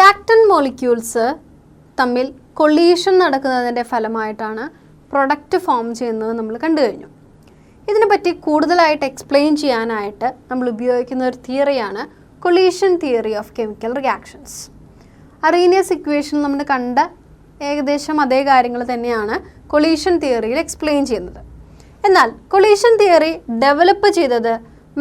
Reactant molecules തമ്മിൽ collision നടക്കുന്നതിൻ്റെ ഫലമായിട്ടാണ് product form ചെയ്യുന്നത് നമ്മൾ കണ്ടു കഴിഞ്ഞു. ഇതിനെപ്പറ്റി കൂടുതലായിട്ട് എക്സ്പ്ലെയിൻ ചെയ്യാനായിട്ട് നമ്മൾ ഉപയോഗിക്കുന്ന ഒരു തിയറിയാണ് collision theory of chemical reactions. Arrhenius equation നമ്മൾ കണ്ട ഏകദേശം അതേ കാര്യങ്ങൾ തന്നെയാണ് കൊളീഷൻ തിയറിയിൽ എക്സ്പ്ലെയിൻ ചെയ്യുന്നത്. എന്നാൽ കൊളീഷൻ തിയറി ഡെവലപ്പ് ചെയ്തത്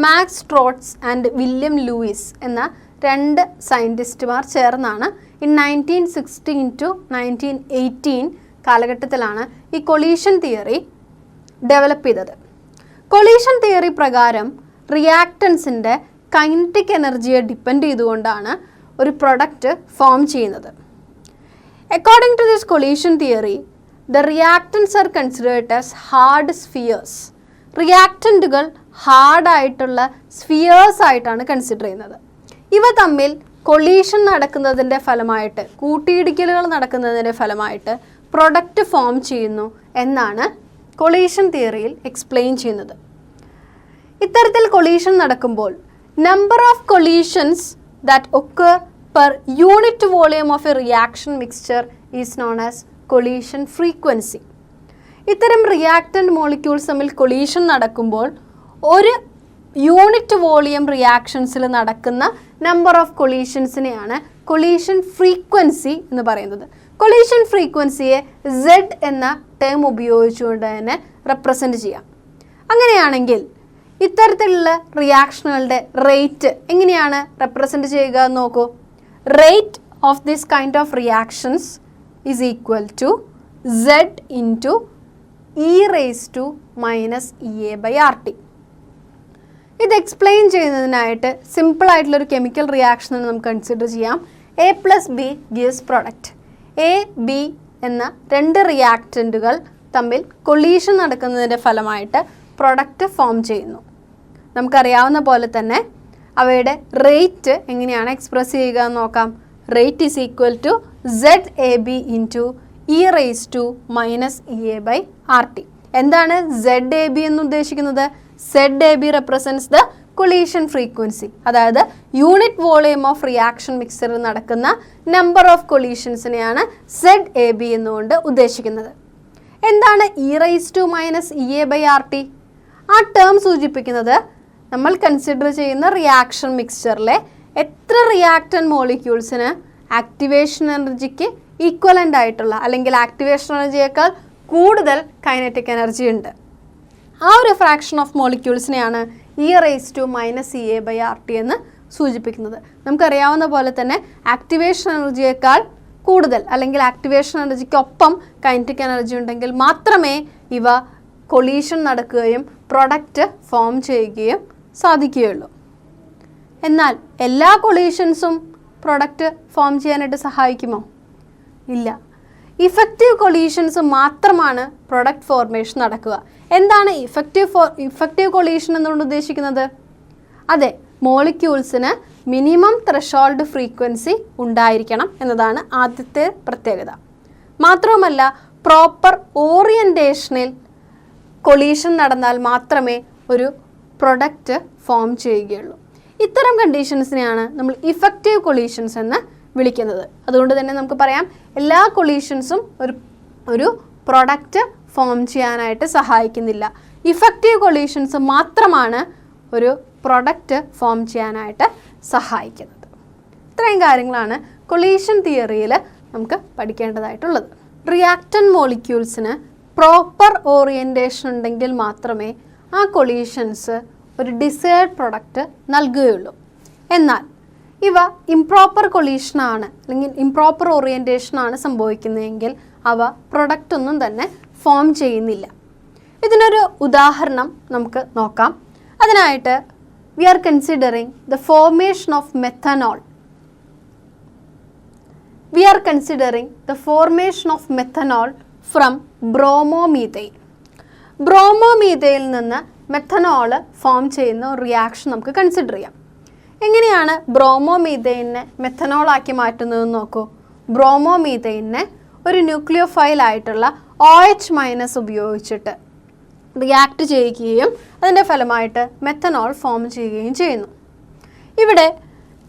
Max Trautz and William Lewis എന്ന രണ്ട് സയൻറ്റിസ്റ്റുമാർ ചേർന്നാണ് 1916 to 1918 കാലഘട്ടത്തിലാണ് ഈ കൊളീഷൻ തിയറി ഡെവലപ്പ് ചെയ്തത്. കൊളീഷൻ തിയറി പ്രകാരം റിയാക്റ്റൻസിൻ്റെ കൈനറ്റിക് എനർജിയെ ഡിപ്പെൻഡ് ചെയ്തുകൊണ്ടാണ് ഒരു പ്രൊഡക്റ്റ് ഫോം ചെയ്യുന്നത്. According to this collision theory, the reactants are considered as hard spheres. റിയാക്റ്റൻറ്റുകൾ ഹാർഡായിട്ടുള്ള സ്ഫിയേഴ്സ് ആയിട്ടാണ് കൺസിഡർ ചെയ്യുന്നത്. ഇവ തമ്മിൽ കൊളീഷൻ നടക്കുന്നതിൻ്റെ ഫലമായിട്ട്, കൂട്ടിയിടിക്കലുകൾ നടക്കുന്നതിൻ്റെ ഫലമായിട്ട് പ്രൊഡക്റ്റ് ഫോം ചെയ്യുന്നു എന്നാണ് കൊളീഷൻ തിയറിയിൽ എക്സ്പ്ലെയിൻ ചെയ്യുന്നത്. ഇത്തരത്തിൽ കൊളീഷൻ നടക്കുമ്പോൾ number of collisions that occur per unit volume of A reaction mixture is known as collision frequency. ഇത്തരം റിയാക്റ്റൻ്റ് മോളിക്യൂൾസ് തമ്മിൽ കൊളീഷൻ നടക്കുമ്പോൾ ഒരു യൂണിറ്റ് വോളിയം റിയാക്ഷൻസിൽ നടക്കുന്ന നമ്പർ ഓഫ് കൊളീഷൻസിനെയാണ് കൊളീഷൻ ഫ്രീക്വൻസി എന്ന് പറയുന്നത്. കൊളീഷൻ ഫ്രീക്വൻസിയെ Z എന്ന ടേം ഉപയോഗിച്ചുകൊണ്ട് തന്നെ റെപ്രസെൻ്റ് ചെയ്യാം. അങ്ങനെയാണെങ്കിൽ ഇത്തരത്തിലുള്ള റിയാക്ഷനുകളുടെ റേറ്റ് എങ്ങനെയാണ് റെപ്രസെൻ്റ് ചെയ്യുക എന്ന് നോക്കൂ. Rate of this kind of reactions is equal to Z into e⁻⁻ ഇത് എക്സ്പ്ലെയിൻ ചെയ്യുന്നതിനായിട്ട് സിമ്പിളായിട്ടുള്ളൊരു കെമിക്കൽ റിയാക്ഷൻ നമുക്ക് കൺസിഡർ ചെയ്യാം. A+B gives product. A, B എന്ന രണ്ട് റിയാക്റ്റൻറ്റുകൾ തമ്മിൽ കൊളീഷൻ നടക്കുന്നതിൻ്റെ ഫലമായിട്ട് പ്രൊഡക്റ്റ് ഫോം ചെയ്യുന്നു. നമുക്കറിയാവുന്ന പോലെ തന്നെ അവയുടെ റേറ്റ് എങ്ങനെയാണ് എക്സ്പ്രസ് ചെയ്യുക എന്ന് നോക്കാം. Rate is equal to ZAB into e⁻⁻ എന്താണ് ZAB എന്ന് ഉദ്ദേശിക്കുന്നത്? ZAB represents the collision frequency. അതായത് യൂണിറ്റ് വോളിയം ഓഫ് റിയാക്ഷൻ മിക്സറിൽ നടക്കുന്ന നമ്പർ ഓഫ് കൊളീഷൻസിനെയാണ് ZAB എന്നുകൊണ്ട് ഉദ്ദേശിക്കുന്നത്. എന്താണ് e⁻⁻ ആ ടേം സൂചിപ്പിക്കുന്നത് നമ്മൾ കൺസിഡർ ചെയ്യുന്ന റിയാക്ഷൻ മിക്സ്ചറിലെ എത്ര റിയാക്റ്റൻ്റ് മോളിക്യൂൾസിന് ആക്ടിവേഷൻ എനർജിക്ക് ഈക്വലൻ്റ് ആയിട്ടുള്ള അല്ലെങ്കിൽ ആക്ടിവേഷൻ എനർജിയേക്കാൾ കൂടുതൽ കൈനറ്റിക് എനർജി ഉണ്ട്. ആ ഒരു ഫ്രാക്ഷൻ ഓഫ് മോളിക്യൂൾസിനെയാണ് e⁻⁻ എന്ന് സൂചിപ്പിക്കുന്നത്. നമുക്കറിയാവുന്ന പോലെ തന്നെ ആക്ടിവേഷൻ എനർജിയേക്കാൾ കൂടുതൽ അല്ലെങ്കിൽ ആക്ടിവേഷൻ എനർജിക്കൊപ്പം കൈനറ്റിക് എനർജി ഉണ്ടെങ്കിൽ മാത്രമേ ഇവ കൊളീഷൻ നടക്കുകയും പ്രൊഡക്റ്റ് ഫോം ചെയ്യുകയും സാധിക്കുകയുള്ളൂ. എന്നാൽ എല്ലാ കൊളീഷൻസും പ്രൊഡക്റ്റ് ഫോം ചെയ്യാനായിട്ട് സഹായിക്കുമോ? ഇല്ല. ഇഫക്റ്റീവ് കൊളീഷൻസ് മാത്രമാണ് പ്രൊഡക്റ്റ് ഫോർമേഷൻ നടക്കുക. എന്താണ് ഇഫക്റ്റീവ് കൊളീഷൻ എന്നുകൊണ്ട് ഉദ്ദേശിക്കുന്നത്? അതെ, മോളിക്യൂൾസിന് മിനിമം ത്രെഷോൾഡ് ഫ്രീക്വൻസി ഉണ്ടായിരിക്കണം എന്നതാണ് ആദ്യത്തെ പ്രത്യേകത. മാത്രവുമല്ല, പ്രോപ്പർ ഓറിയൻറ്റേഷനിൽ കൊളീഷൻ നടന്നാൽ മാത്രമേ ഒരു പ്രൊഡക്റ്റ് ഫോം ചെയ്യുകയുള്ളൂ. ഇത്തരം കണ്ടീഷൻസിനെയാണ് നമ്മൾ ഇഫക്റ്റീവ് കൊളീഷൻസ് എന്ന് വിളിക്കുന്നത്. അതുകൊണ്ട് തന്നെ നമുക്ക് പറയാം എല്ലാ കൊളീഷൻസും ഒരു പ്രൊഡക്റ്റ് ഫോം ചെയ്യാനായിട്ട് സഹായിക്കുന്നില്ല. ഇഫക്റ്റീവ് കൊളീഷൻസ് മാത്രമാണ് ഒരു പ്രൊഡക്റ്റ് ഫോം ചെയ്യാനായിട്ട് സഹായിക്കുന്നത്. ഇത്രയും കാര്യങ്ങളാണ് കൊളീഷൻ തിയറിയിൽ നമുക്ക് പഠിക്കേണ്ടതായിട്ടുള്ളത്. റിയാക്റ്റൻ്റ് മോളിക്യൂൾസിന് പ്രോപ്പർ ഓറിയൻറ്റേഷൻ ഉണ്ടെങ്കിൽ മാത്രമേ ആ കൊളീഷൻസ് ഒരു ഡിസൈർഡ് പ്രൊഡക്റ്റ് നൽകുകയുള്ളൂ. എന്നാൽ ഇവ ഇംപ്രോപ്പർ കൊളീഷനാണ് അല്ലെങ്കിൽ ഇംപ്രോപ്പർ ഓറിയൻറ്റേഷനാണ് സംഭവിക്കുന്നതെങ്കിൽ അവ പ്രൊഡക്റ്റ് ഒന്നും തന്നെ ഫോം ചെയ്യുന്നില്ല. ഇതിനൊരു ഉദാഹരണം നമുക്ക് നോക്കാം. അതിനായിട്ട് we are considering the formation of methanol. We are considering the formation of methanol from bromomethyl. Bromomethyl നിന്ന് മെത്തനോൾ ഫോം ചെയ്യുന്ന ഒരു റിയാക്ഷൻ നമുക്ക് കൺസിഡർ ചെയ്യാം. എങ്ങനെയാണ് ബ്രോമോമീഥൈനെ മെത്തനോളാക്കി മാറ്റുന്നതെന്ന് നോക്കൂ. ബ്രോമോമീഥൈനെ ഒരു ന്യൂക്ലിയോഫൈൽ ആയിട്ടുള്ള OH- ഉപയോഗിച്ചിട്ട് റിയാക്ട് ചെയ്യുകയും അതിൻ്റെ ഫലമായിട്ട് മെത്തനോൾ ഫോം ചെയ്യുകയും ചെയ്യുന്നു. ഇവിടെ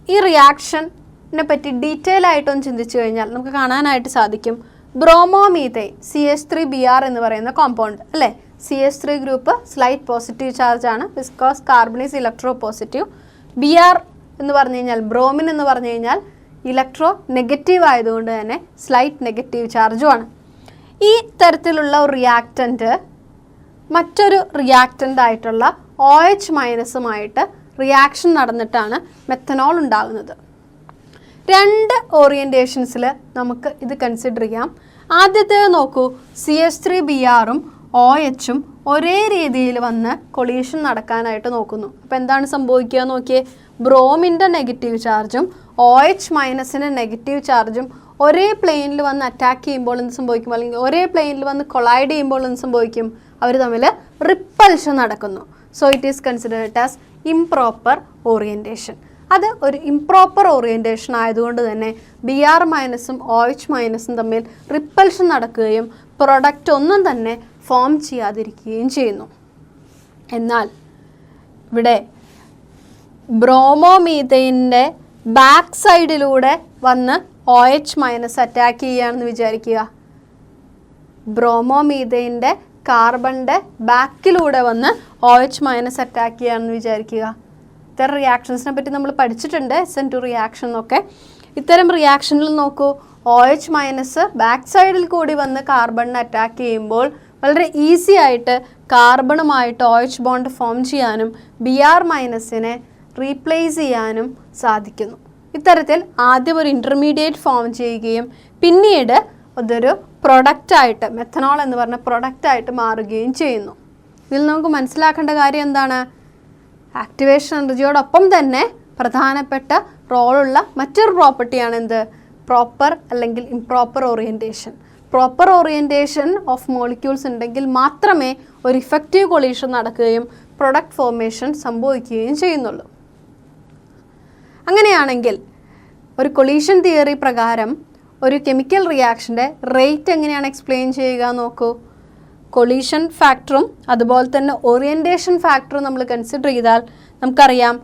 ഈ റിയാക്ഷൻ ഇതിനെ പറ്റി ഡീറ്റെയിൽ ആയിട്ടൊന്ന് ചിന്തിച്ചു കഴിഞ്ഞാൽ നമുക്ക് കാണാനായിട്ട് സാധിക്കും. ബ്രോമോമീഥൈൻ CH3Br എന്ന് പറയുന്ന കോമ്പൗണ്ട് അല്ലേ, CH3 group slight positive charge ആണ്, because carbon is electropositive. Br എന്ന് പറഞ്ഞു കഴിഞ്ഞാൽ ബ്രോമിൻ എന്ന് പറഞ്ഞു കഴിഞ്ഞാൽ ഇലക്ട്രോ നെഗറ്റീവ് ആയതുകൊണ്ട് തന്നെ സ്ലൈറ്റ് നെഗറ്റീവ് ചാർജുമാണ്. ഈ തരത്തിലുള്ള ഒരു റിയാക്റ്റൻറ്റ് മറ്റൊരു റിയാക്റ്റൻ്റ് ആയിട്ടുള്ള OH- റിയാക്ഷൻ നടന്നിട്ടാണ് മെത്തനോൾ ഉണ്ടാകുന്നത്. രണ്ട് ഓറിയൻറ്റേഷൻസിൽ നമുക്ക് ഇത് കൺസിഡർ ചെയ്യാം. ആദ്യത്തേത് നോക്കൂ, CH3Br-ഉം OH-ഉം ഒരേ രീതിയിൽ വന്ന് കൊളീഷൻ നടക്കാനായിട്ട് നോക്കുന്നു. അപ്പോൾ എന്താണ് സംഭവിക്കുക നോക്കിയേ, ബ്രോമിൻ്റെ നെഗറ്റീവ് ചാർജും OH- നെഗറ്റീവ് ചാർജും ഒരേ പ്ലെയിനിൽ വന്ന് അറ്റാക്ക് ചെയ്യുമ്പോൾ എന്ത് സംഭവിക്കും, അല്ലെങ്കിൽ ഒരേ പ്ലെയിനിൽ വന്ന് കൊളൈഡ് ചെയ്യുമ്പോൾ എന്ത് സംഭവിക്കും, അവർ തമ്മിൽ റിപ്പൽഷൻ നടക്കുന്നു. So it is considered as improper orientation. അത് ഒരു ഇംപ്രോപ്പർ ഓറിയൻറ്റേഷൻ ആയതുകൊണ്ട് തന്നെ Br-ഉം OH- തമ്മിൽ റിപ്പൽഷൻ നടക്കുകയും പ്രൊഡക്റ്റ് ഒന്നും തന്നെ ഫോം ചെയ്യാതിരിക്കുകയും ചെയ്യുന്നു. എന്നാൽ ഇവിടെ ബ്രോമോമീഥൈനിൻ്റെ ബാക്ക് സൈഡിലൂടെ വന്ന് OH- അറ്റാക്ക് ചെയ്യുകയാണെന്ന് വിചാരിക്കുക. ബ്രോമോമീഥൈനിൻ്റെ കാർബണിൻ്റെ ബാക്കിലൂടെ വന്ന് OH- അറ്റാക്ക് ചെയ്യുകയാണെന്ന് വിചാരിക്കുക. ഇത്തരം റിയാക്ഷൻസിനെ പറ്റി നമ്മൾ പഠിച്ചിട്ടുണ്ട്, SN2 റിയാക്ഷൻ എന്നൊക്കെ. ഇത്തരം റിയാക്ഷനിൽ നോക്കൂ, OH- ബാക്ക് സൈഡിൽ കൂടി വന്ന് കാർബണിനെ അറ്റാക്ക് ചെയ്യുമ്പോൾ വളരെ ഈസി ആയിട്ട് കാർബണുമായിട്ട് OH ബോണ്ട് ഫോം ചെയ്യാനും Br-നെ റീപ്ലേസ് ചെയ്യാനും സാധിക്കുന്നു. ഇത്തരത്തിൽ ആദ്യം ഒരു ഇൻ്റർമീഡിയറ്റ് ഫോം ചെയ്യുകയും പിന്നീട് അതൊരു പ്രൊഡക്റ്റായിട്ട്, മെത്തനോൾ എന്ന് പറഞ്ഞ പ്രൊഡക്റ്റായിട്ട് മാറുകയും ചെയ്യുന്നു. ഇതിൽ നമുക്ക് മനസ്സിലാക്കേണ്ട കാര്യം എന്താണ്, ആക്ടിവേഷൻ എനർജിയോടൊപ്പം തന്നെ പ്രധാനപ്പെട്ട റോളുള്ള മറ്റൊരു പ്രോപ്പർട്ടിയാണ് എന്ത്, പ്രോപ്പർ അല്ലെങ്കിൽ improper orientation. Proper orientation of molecules ഉണ്ടെങ്കിൽ മാത്രമേ ഒരു ഇഫക്റ്റീവ് കൊളീഷൻ നടക്കുകയും പ്രൊഡക്റ്റ് ഫോർമേഷൻ സംഭവിക്കുകയും ചെയ്യുന്നുള്ളൂ. അങ്ങനെയാണെങ്കിൽ ഒരു കൊളീഷൻ തിയറി പ്രകാരം ഒരു കെമിക്കൽ റിയാക്ഷൻ്റെ റേറ്റ് എങ്ങനെയാണ് എക്സ്പ്ലെയിൻ ചെയ്യുക നോക്കൂ. കൊളീഷൻ ഫാക്ടറും അതുപോലെ തന്നെ ഓറിയൻറ്റേഷൻ ഫാക്ടറും നമ്മൾ കൺസിഡർ ചെയ്താൽ നമുക്കറിയാം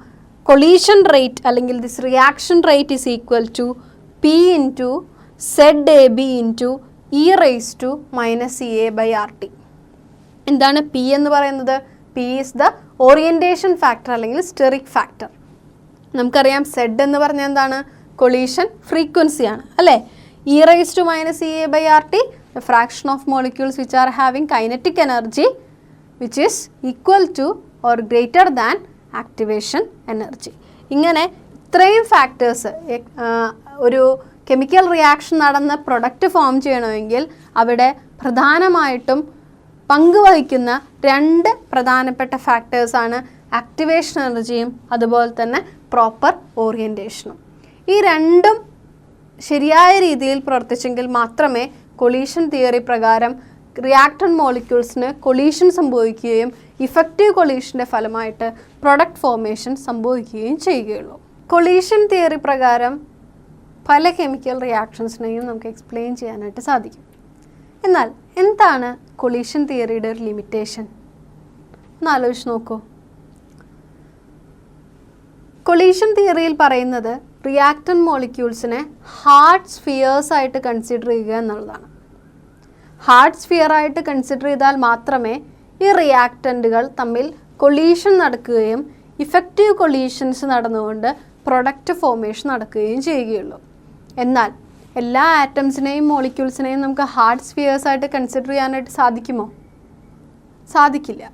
കൊളീഷൻ റേറ്റ് അല്ലെങ്കിൽ this reaction rate is equal to P into ZAB into e⁻ എന്താണ് P എന്ന് പറയുന്നത്? P is the orientation factor അല്ലെങ്കിൽ സ്റ്റെറിക് ഫാക്ടർ. നമുക്കറിയാം Z എന്ന് പറഞ്ഞാൽ എന്താണ്, കൊളീഷൻ ഫ്രീക്വൻസിയാണ് അല്ലേ. e⁻ the fraction of molecules which are having kinetic energy which is equal to or greater than activation energy. ഇങ്ങനെ ഇത്രയും ഫാക്ടേഴ്സ് ഒരു കെമിക്കൽ റിയാക്ഷൻ നടന്ന് പ്രൊഡക്റ്റ് ഫോം ചെയ്യണമെങ്കിൽ അവിടെ പ്രധാനമായിട്ടും പങ്കുവഹിക്കുന്ന രണ്ട് പ്രധാനപ്പെട്ട ഫാക്ടേഴ്സാണ് ആക്ടിവേഷൻ എനർജിയും അതുപോലെ തന്നെ പ്രോപ്പർ ഓറിയൻറ്റേഷനും. ഈ രണ്ടും ശരിയായ രീതിയിൽ പ്രവർത്തിച്ചെങ്കിൽ മാത്രമേ കൊളീഷൻ തിയറി പ്രകാരം റിയാക്ടൻ മോളിക്യൂൾസിന് കൊളീഷൻ സംഭവിക്കുകയും ഇഫക്റ്റീവ് കൊളീഷൻ്റെ ഫലമായിട്ട് പ്രൊഡക്റ്റ് ഫോർമേഷൻ സംഭവിക്കുകയും ചെയ്യുകയുള്ളൂ. കൊളീഷൻ തിയറി പ്രകാരം പല കെമിക്കൽ റിയാക്ഷൻസിനെയും നമുക്ക് എക്സ്പ്ലെയിൻ ചെയ്യാനായിട്ട് സാധിക്കും. എന്നാൽ എന്താണ് കൊളീഷൻ തിയറിയുടെ ഒരു ലിമിറ്റേഷൻ ഒന്ന് ആലോചിച്ച് നോക്കൂ. കൊളീഷൻ തിയറിയിൽ പറയുന്നത് റിയാക്ടൻ മോളിക്യൂൾസിനെ ഹാർഡ് സ്ഫിയേഴ്സ് ആയിട്ട് കൺസിഡർ ചെയ്യുക എന്നുള്ളതാണ്. ഹാർഡ് സ്ഫിയർ ആയിട്ട് കൺസിഡർ ചെയ്താൽ മാത്രമേ ഈ റിയാക്റ്റൻറ്റുകൾ തമ്മിൽ കൊളീഷൻ നടക്കുകയും ഇഫക്റ്റീവ് കൊളീഷൻസ് നടന്നുകൊണ്ട് പ്രൊഡക്റ്റ് ഫോർമേഷൻ നടക്കുകയും ചെയ്യുകയുള്ളൂ. എന്നാൽ എല്ലാ ആറ്റംസിനെയും മോളിക്യൂൾസിനെയും നമുക്ക് ഹാർഡ് സ്ഫിയേഴ്സ് ആയിട്ട് കൺസിഡർ ചെയ്യാനായിട്ട് സാധിക്കുമോ? സാധിക്കില്ല.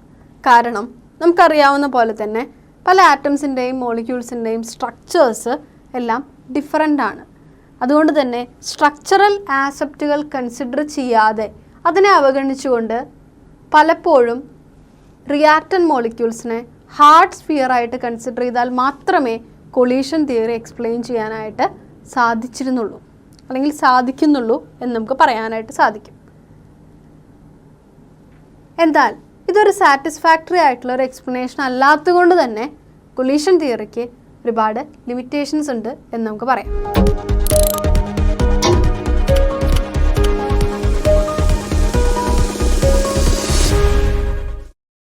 കാരണം നമുക്കറിയാവുന്ന പോലെ തന്നെ പല ആറ്റംസിൻ്റെയും മോളിക്യൂൾസിൻ്റെയും സ്ട്രക്ചേഴ്സ് എല്ലാം ഡിഫറൻ്റ് ആണ്. അതുകൊണ്ട് തന്നെ സ്ട്രക്ചറൽ ആസ്പെക്റ്റുകൾ കൺസിഡർ ചെയ്യാതെ അതിനെ അവഗണിച്ചുകൊണ്ട് പലപ്പോഴും റിയാക്ടൻ മോളിക്യൂൾസിനെ ഹാർഡ് സ്ഫിയർ ആയിട്ട് കൺസിഡർ ചെയ്താൽ മാത്രമേ കൊളീഷൻ തിയറി എക്സ്പ്ലെയിൻ ചെയ്യാനായിട്ട് സാധിച്ചിരുന്നുള്ളൂ അല്ലെങ്കിൽ സാധിക്കുന്നുള്ളൂ എന്ന് നമുക്ക് പറയാനായിട്ട് സാധിക്കും. എന്നാൽ ഇതൊരു സാറ്റിസ്ഫാക്ടറി ആയിട്ടുള്ള ഒരു എക്സ്പ്ലനേഷൻ അല്ലാത്തതുകൊണ്ട് തന്നെ കൊളീഷൻ തിയറിക്ക് ഒരുപാട് ലിമിറ്റേഷൻസ് ഉണ്ട് എന്ന് നമുക്ക് പറയാം.